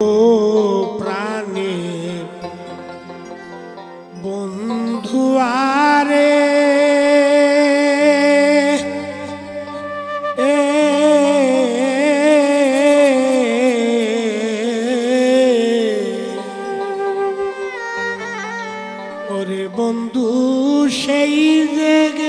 ও প্রাণে বন্ধু আরে ওরে বন্ধু সেই যে গেলে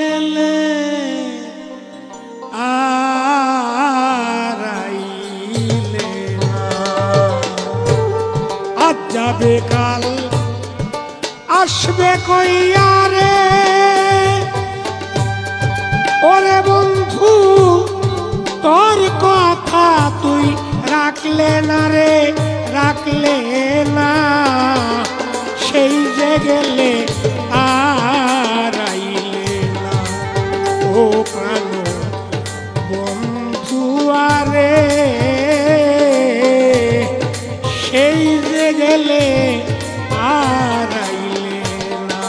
যাবে কাল আসবে কইয়ারে ওরে বন্ধু তোর কথা তুই রাখলে না রে রাখলে না সেই যে গেলে আর আইলে না ও প্রাণ বন্ধু আরে সেই যে গেলে আর আইলে না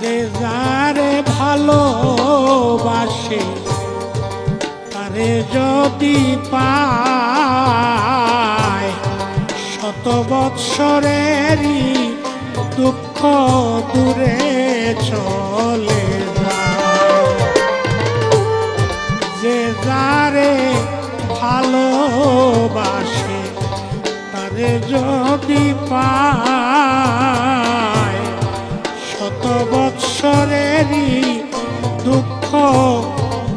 যে যারে ভালোবাসে তারে যদি পায় শত বৎসরেরই দুঃখ দূরে চলে যায় যে যারে ভালোবাসে তারে যদি পায় শত বৎসরেরই দুঃখ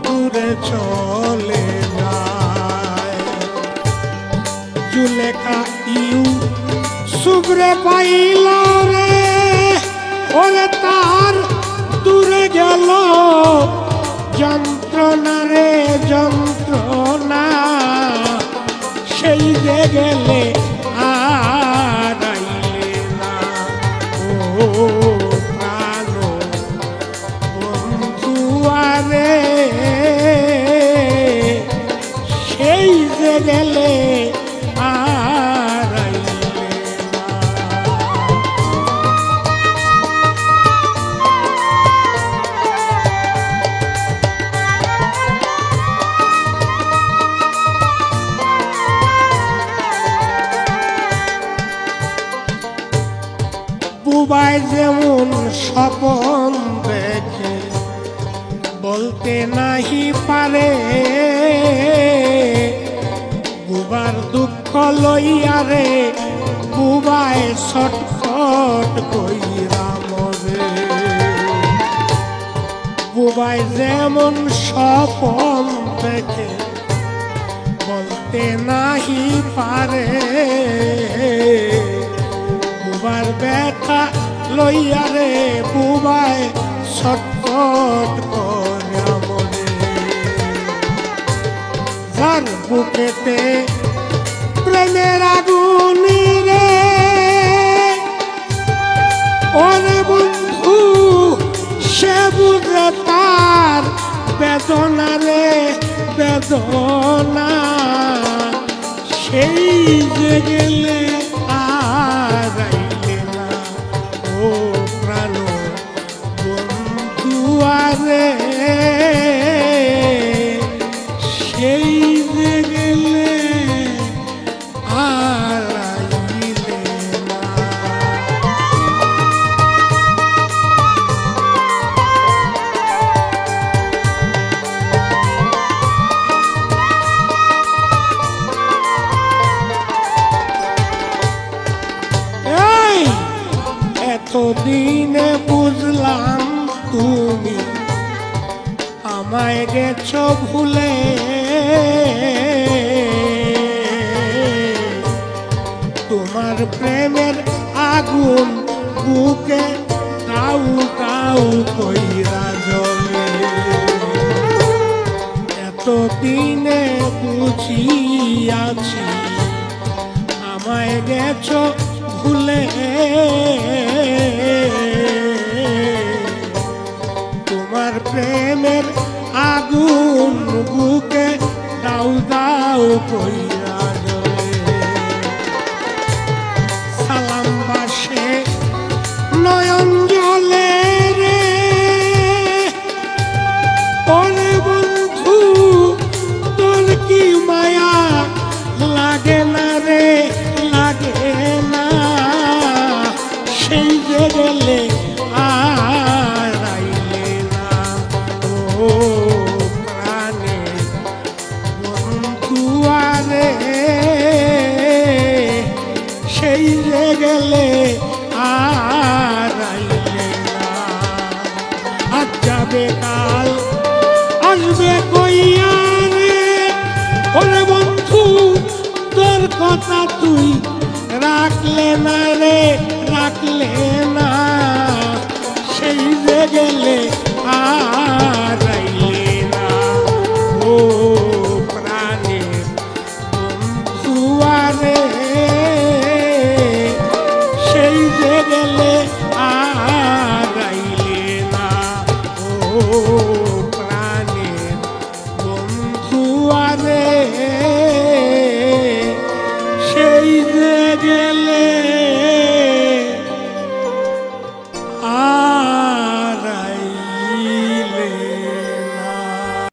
দূরে চলে যায় জুলেখা ইউসুফরে পাইল রে ওরে তার দূরে গেল যন্ত্রণা রে যন্ত্রণা সেই যে গেলে আর আইলে না ও প্রাণ বন্ধু আরে সেই যে গেলে আর আইলে না বুবাই যেমন স্বপন দেখে বলতে নাহি পারে বুবার দুঃখ লইয়ারে বুবাই ছটফট কইরা মরে বুবাই যেমন স্বপন দেখে বলতে নাহি পারে বুবার ব্যথা লইয়ারে বুবাই ছটফট করে মরে যার বুকেতে প্রেমের আগুন রে ওরে বন্ধু সে বুঝে তার বেদনা রে বেদনা সেই যে গেলে আর আইলে না ও প্রাণ বন্ধু আরে সেই যে গেলে আর আইলে না এতদিনে বুঝলাম তুমি আমায় গেছো ভুলে তোমার প্রেমের আগুন বুকে কাউ কাউ কইরা জ্বলে এতদিনে বুঝিয়াছি আমায় গেছো ভুলে তোমার প্রেমের আগুন বুকে দাও দাও কইরা কথা তুই রাখলে না রে, রাখলে না, সেই যে গেলে আর